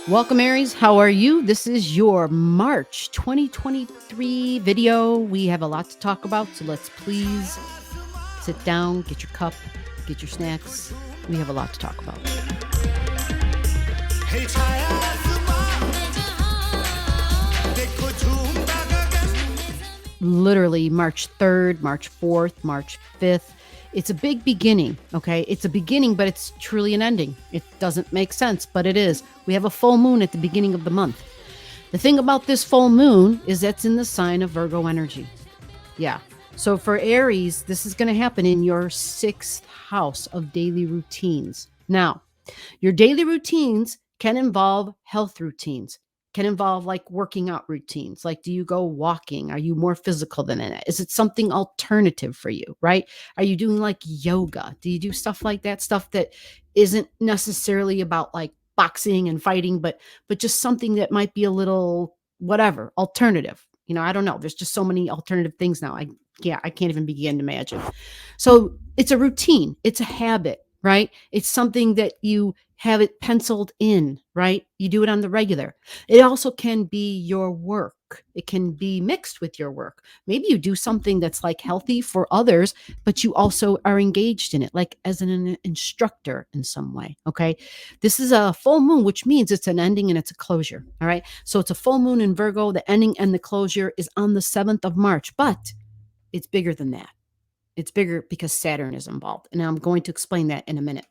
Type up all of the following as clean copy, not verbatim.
Welcome, Aries. How are you? This is your March 2023 video. We have a lot to talk about, so let's please sit down, get your cup, get your snacks. We have a lot to talk about. Literally March 3rd, March 4th, March 5th. It's a big beginning, okay? It's a beginning, but it's truly an ending. It doesn't make sense, but it is. We have a full moon at the beginning of the month. The thing about this full moon is that's in the sign of Virgo energy. Yeah. So for Aries, this is going to happen in your 6th house of daily routines. Now, your daily routines can involve health routines, can involve like working out routines. Like, do you go walking? Are you more physical than that? Is it something alternative for you, right? Are you doing like yoga? Do you do stuff like that? Stuff that isn't necessarily about like boxing and fighting, but just something that might be a little whatever, alternative. I don't know. There's just so many alternative things now. I can't even begin to imagine. So it's a routine. It's a habit, right? It's something that you have it penciled in, right? You do it on the regular. It also can be your work. It can be mixed with your work. Maybe you do something that's like healthy for others, but you also are engaged in it, like as an instructor in some way. Okay. This is a full moon, which means it's an ending and it's a closure. All right. So it's a full moon in Virgo. The ending and the closure is on the 7th of March, but it's bigger than that. It's bigger because Saturn is involved. And I'm going to explain that in a minute.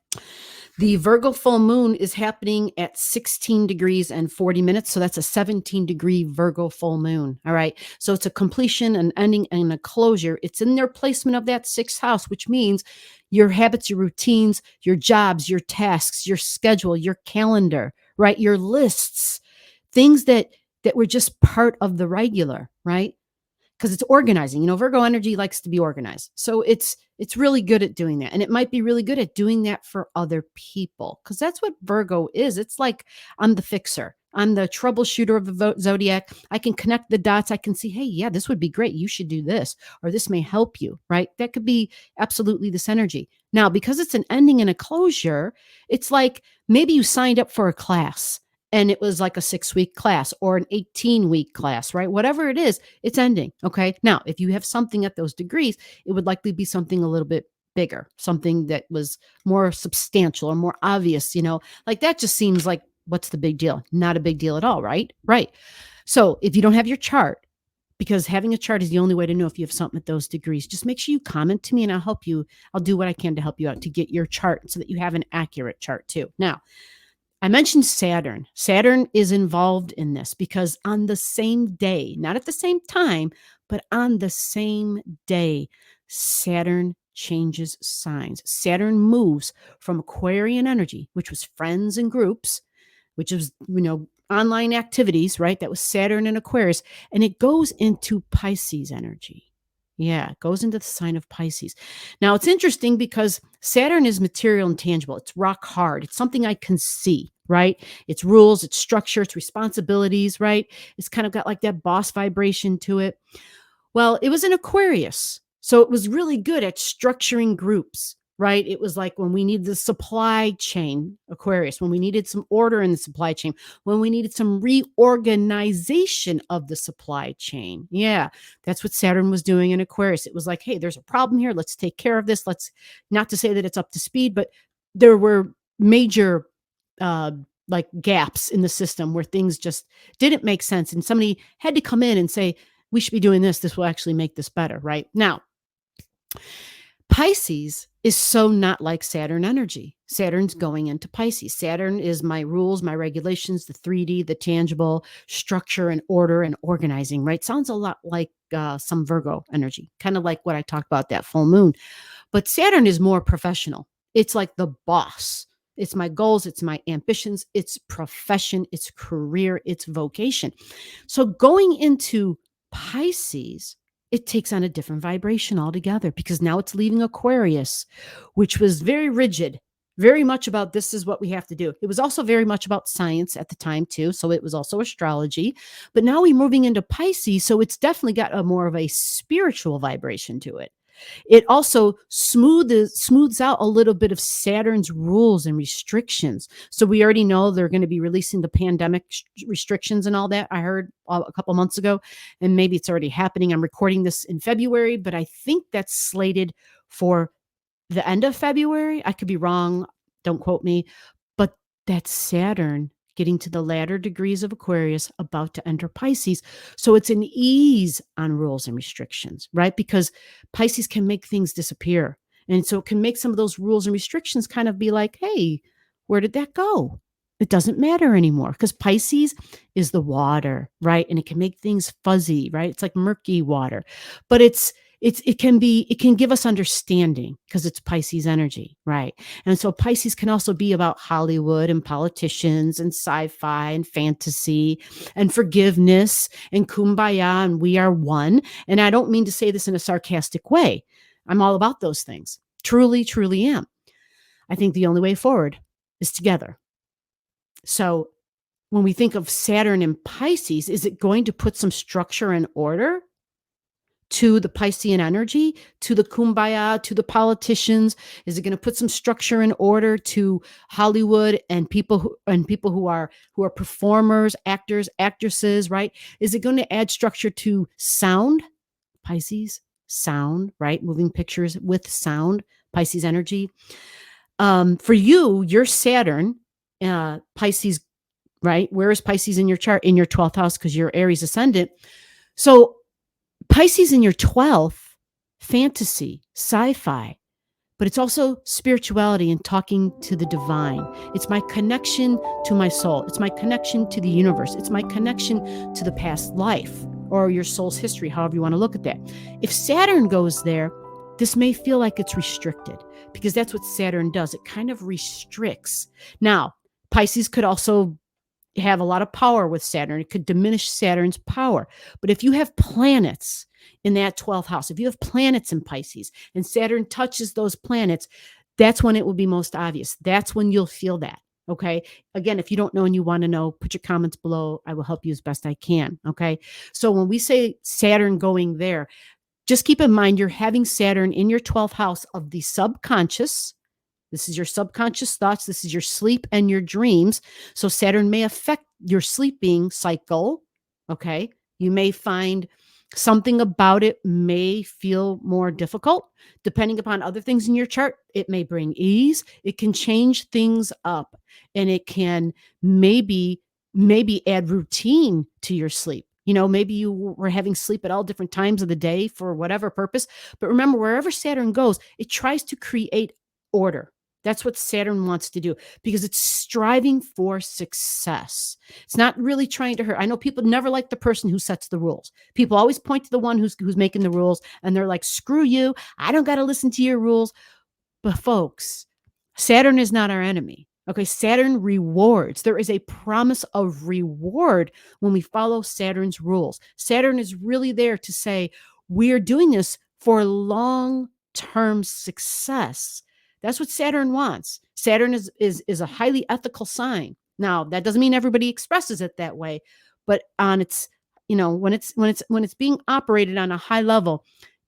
The Virgo full moon is happening at 16 degrees and 40 minutes. So that's a 17-degree Virgo full moon. All right. So it's a completion, an ending, and a closure. It's in their placement of that 6th house, which means your habits, your routines, your jobs, your tasks, your schedule, your calendar, right? Your lists, things that were just part of the regular, right? Because it's organizing. Virgo energy likes to be organized. So it's really good at doing that. And it might be really good at doing that for other people, because that's what Virgo is. It's like, I'm the fixer. I'm the troubleshooter of the zodiac. I can connect the dots. I can see, hey, yeah, this would be great. You should do this, or this may help you, right? That could be absolutely this energy. Now, because it's an ending and a closure, it's like maybe you signed up for a class and it was like a 6-week class or an 18-week class, right? Whatever it is, it's ending. Okay. Now, if you have something at those degrees, it would likely be something a little bit bigger, something that was more substantial or more obvious, like that just seems like, what's the big deal? Not a big deal at all, right? Right. So if you don't have your chart, because having a chart is the only way to know if you have something at those degrees, just make sure you comment to me and I'll help you. I'll do what I can to help you out to get your chart so that you have an accurate chart too. Now, I mentioned Saturn. Saturn is involved in this because on the same day, not at the same time, but on the same day, Saturn changes signs. Saturn moves from Aquarian energy, which was friends and groups, which was, online activities, right? That was Saturn and Aquarius, and it goes into Pisces energy. Yeah, it goes into the sign of Pisces. Now, it's interesting because Saturn is material and tangible. It's rock hard. It's something I can see, right? It's rules, it's structure, it's responsibilities, right? It's kind of got like that boss vibration to it. Well, it was in Aquarius. So it was really good at structuring groups, right? It was like when we needed the supply chain, Aquarius, when we needed some order in the supply chain, when we needed some reorganization of the supply chain. Yeah, that's what Saturn was doing in Aquarius. It was like, hey, there's a problem here. Let's take care of this. Let's, not to say that it's up to speed, but there were major like gaps in the system where things just didn't make sense. And somebody had to come in and say, we should be doing this. This will actually make this better, right? Now, Pisces is so not like Saturn energy. Saturn's going into Pisces. Saturn is my rules, my regulations, the 3D, the tangible structure and order and organizing, right? Sounds a lot like some Virgo energy, kind of like what I talked about that full moon. But Saturn is more professional. It's like the boss. It's my goals, it's my ambitions, it's profession, it's career, it's vocation. So going into Pisces, it takes on a different vibration altogether because now it's leaving Aquarius, which was very rigid, very much about this is what we have to do. It was also very much about science at the time too. So it was also astrology, but now we're moving into Pisces. So it's definitely got a more of a spiritual vibration to it. It also smooths out a little bit of Saturn's rules and restrictions. So we already know they're going to be releasing the pandemic restrictions and all that. I heard a couple months ago, and maybe it's already happening. I'm recording this in February, but I think that's slated for the end of February. I could be wrong. Don't quote me. But that's Saturn getting to the latter degrees of Aquarius, about to enter Pisces. So it's an ease on rules and restrictions, right? Because Pisces can make things disappear. And so it can make some of those rules and restrictions kind of be like, hey, where did that go? It doesn't matter anymore, because Pisces is the water, right? And it can make things fuzzy, right? It's like murky water, but it can give us understanding because it's Pisces energy, right? And so Pisces can also be about Hollywood and politicians and sci-fi and fantasy and forgiveness and kumbaya and we are one. And I don't mean to say this in a sarcastic way. I'm all about those things. Truly, truly am. I think the only way forward is together. So when we think of Saturn in Pisces, is it going to put some structure and order to the Piscean energy, to the kumbaya, to the politicians? Is it going to put some structure and order to Hollywood and people who are performers, actors, actresses, right? Is it going to add structure to sound? Pisces, sound, right? Moving pictures with sound, Pisces energy. For you, your Saturn, Pisces, right? Where is Pisces in your chart? In your 12th house, because you're Aries ascendant. So Pisces in your 12th, fantasy, sci-fi, but it's also spirituality and talking to the divine. It's my connection to my soul. It's my connection to the universe. It's my connection to the past life or your soul's history, however you want to look at that. If Saturn goes there, this may feel like it's restricted, because that's what Saturn does. It kind of restricts. Now, Pisces could also have a lot of power with Saturn. It could diminish Saturn's power. But if you have planets in that 12th house, if you have planets in Pisces and Saturn touches those planets, that's when it will be most obvious. That's when you'll feel that. Okay. Again, if you don't know and you want to know, put your comments below. I will help you as best I can. Okay. So when we say Saturn going there, just keep in mind you're having Saturn in your 12th house of the subconscious. This is your subconscious thoughts. This is your sleep and your dreams. So Saturn may affect your sleeping cycle. Okay. You may find something about it may feel more difficult. Depending upon other things in your chart, it may bring ease. It can change things up, and it can maybe add routine to your sleep. You know, maybe you were having sleep at all different times of the day for whatever purpose. But remember, wherever Saturn goes, it tries to create order. That's what Saturn wants to do, because it's striving for success. It's not really trying to hurt. I know people never like the person who sets the rules. People always point to the one who's making the rules, and they're like, screw you. I don't got to listen to your rules. But folks, Saturn is not our enemy. Okay, Saturn rewards. There is a promise of reward when we follow Saturn's rules. Saturn is really there to say, we're doing this for long-term success. That's what Saturn wants. Saturn is a highly ethical sign. Now, that doesn't mean everybody expresses it that way, but on its, when it's being operated on a high level,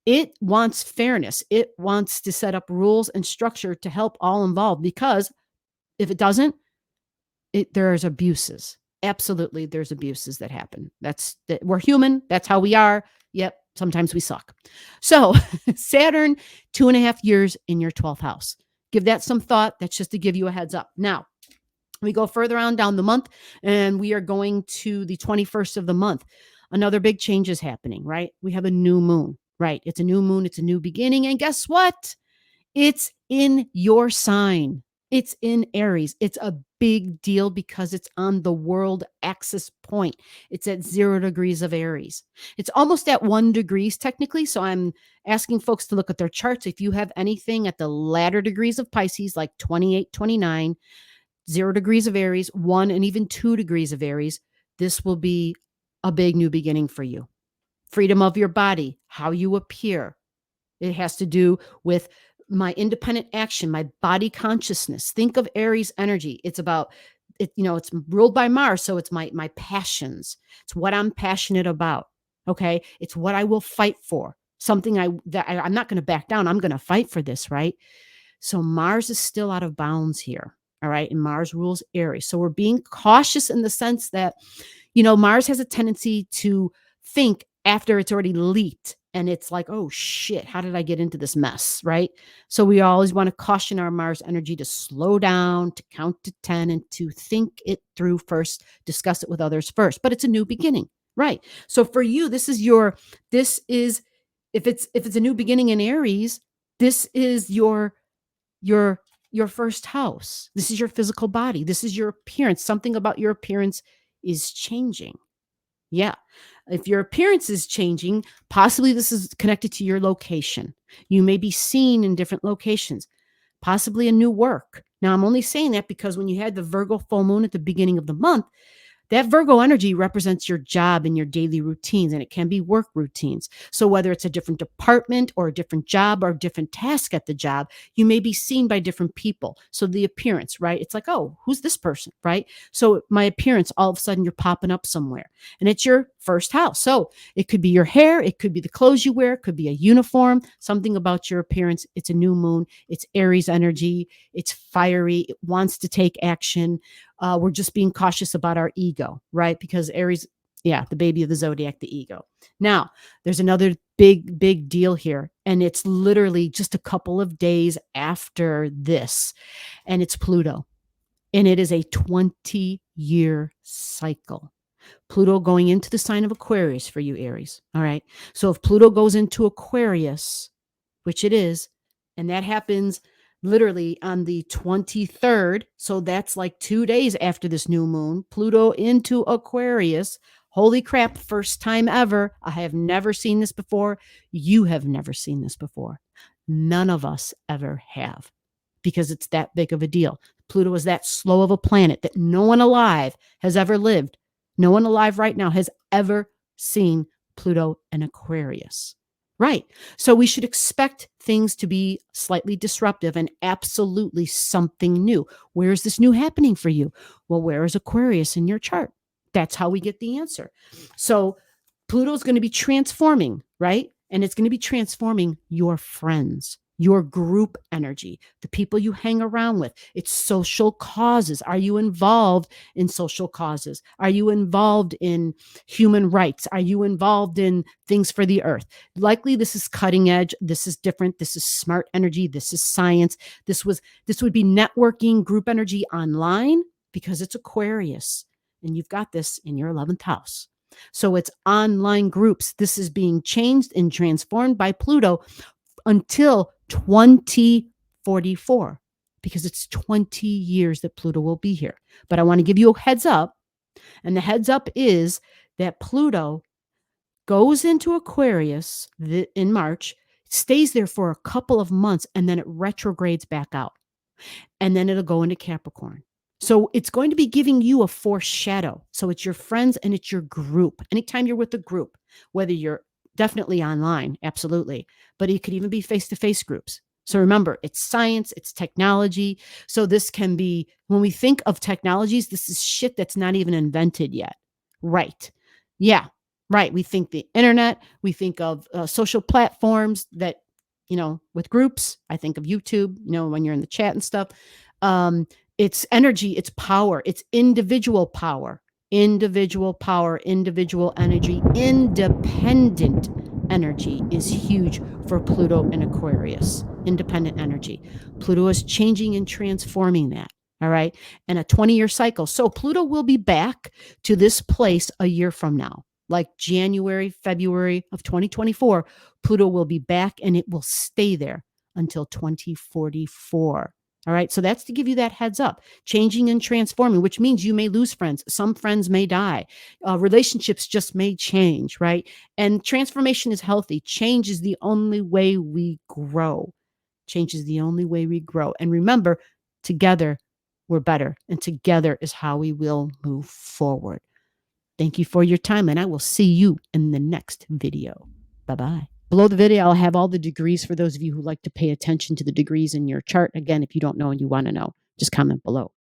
it wants fairness. It wants to set up rules and structure to help all involved, because if it doesn't, there's abuses. Absolutely, there's abuses that happen. We're human. That's how we are. Yep, sometimes we suck. So Saturn, 2.5 years in your 12th house. Give that some thought. That's just to give you a heads up. Now, we go further on down the month, and we are going to the 21st of the month. Another big change is happening, right? We have a new moon, right? It's a new moon. It's a new beginning. And guess what? It's in your sign. It's in Aries. It's a big deal because it's on the world axis point. It's at 0 degrees of Aries. It's almost at 1 degrees technically. So I'm asking folks to look at their charts. If you have anything at the latter degrees of Pisces, like 28, 29, 0 degrees of Aries, 1 and even 2 degrees of Aries, this will be a big new beginning for you. Freedom of your body, how you appear. It has to do with my independent action, my body consciousness. Think of Aries energy. It's about it, it's ruled by Mars. So it's my passions. It's what I'm passionate about. Okay. It's what I will fight for. something I'm not going to back down. I'm going to fight for this, right? So Mars is still out of bounds here. All right. And Mars rules Aries. So we're being cautious in the sense that, Mars has a tendency to think after it's already leaked and it's like, oh shit, how did I get into this mess? Right. So we always want to caution our Mars energy to slow down, to count to 10, and to think it through first, discuss it with others first. But it's a new beginning. Right. So for you, this is, if it's a new beginning in Aries, this is your your first house. This is your physical body. This is your appearance. Something about your appearance is changing. Yeah. If your appearance is changing, possibly this is connected to your location. You may be seen in different locations, possibly a new work. Now, I'm only saying that because when you had the Virgo full moon at the beginning of the month, that Virgo energy represents your job and your daily routines, and it can be work routines. So whether it's a different department or a different job or a different task at the job, you may be seen by different people. So the appearance, right? It's like, oh, who's this person, right? So my appearance, all of a sudden you're popping up somewhere, and it's your first house. So it could be your hair, it could be the clothes you wear, it could be a uniform, something about your appearance. It's a new moon, it's Aries energy, it's fiery, it wants to take action. We're just being cautious about our ego, right? Because Aries, yeah, the baby of the zodiac, the ego. Now, there's another big deal here, and it's literally just a couple of days after this, and it's Pluto, and it is a 20-year cycle. Pluto going into the sign of Aquarius for you, Aries. All right. So if Pluto goes into Aquarius, which it is, and that happens literally on the 23rd. So that's like 2 days after this new moon, Pluto into Aquarius. Holy crap, first time ever. I have never seen this before. You have never seen this before. None of us ever have, because it's that big of a deal. Pluto is that slow of a planet that no one alive has ever lived. No one alive right now has ever seen Pluto in Aquarius. Right. So we should expect things to be slightly disruptive and absolutely something new. Where is this new happening for you? Well, where is Aquarius in your chart? That's how we get the answer. So Pluto is going to be transforming, right? And it's going to be transforming your friends, your group energy, the people you hang around with. It's social causes. Are you involved in social causes? Are you involved in human rights? Are you involved in things for the earth? Likely this is cutting edge. This is different. This is smart energy. This is science. This would be networking, group energy online, because it's Aquarius and you've got this in your 11th house. So it's online groups. This is being changed and transformed by Pluto until 2044, because it's 20 years that Pluto will be here. But I want to give you a heads up. And the heads up is that Pluto goes into Aquarius in March, stays there for a couple of months, and then it retrogrades back out. And then it'll go into Capricorn. So it's going to be giving you a foreshadow. So it's your friends and it's your group. Anytime you're with a group, whether you're definitely online, absolutely, but it could even be face-to-face groups. So remember, it's science, it's technology. So this can be, when we think of technologies, this is shit that's not even invented yet. Right. Yeah. Right. We think the internet, we think of social platforms that, with groups. I think of YouTube, when you're in the chat and stuff. It's energy, it's power, it's individual power, individual energy, independent energy is huge for Pluto and Aquarius. Independent energy. Pluto is changing and transforming that. All right. And a 20-year cycle. So Pluto will be back to this place a year from now, like January, February of 2024. Pluto will be back and it will stay there until 2044. All right. So that's to give you that heads up. Changing and transforming, which means you may lose friends. Some friends may die. Relationships just may change. Right. And transformation is healthy. Change is the only way we grow. Change is the only way we grow. And remember, together we're better. And together is how we will move forward. Thank you for your time. And I will see you in the next video. Bye-bye. Below the video, I'll have all the degrees for those of you who like to pay attention to the degrees in your chart. Again, if you don't know and you want to know, just comment below.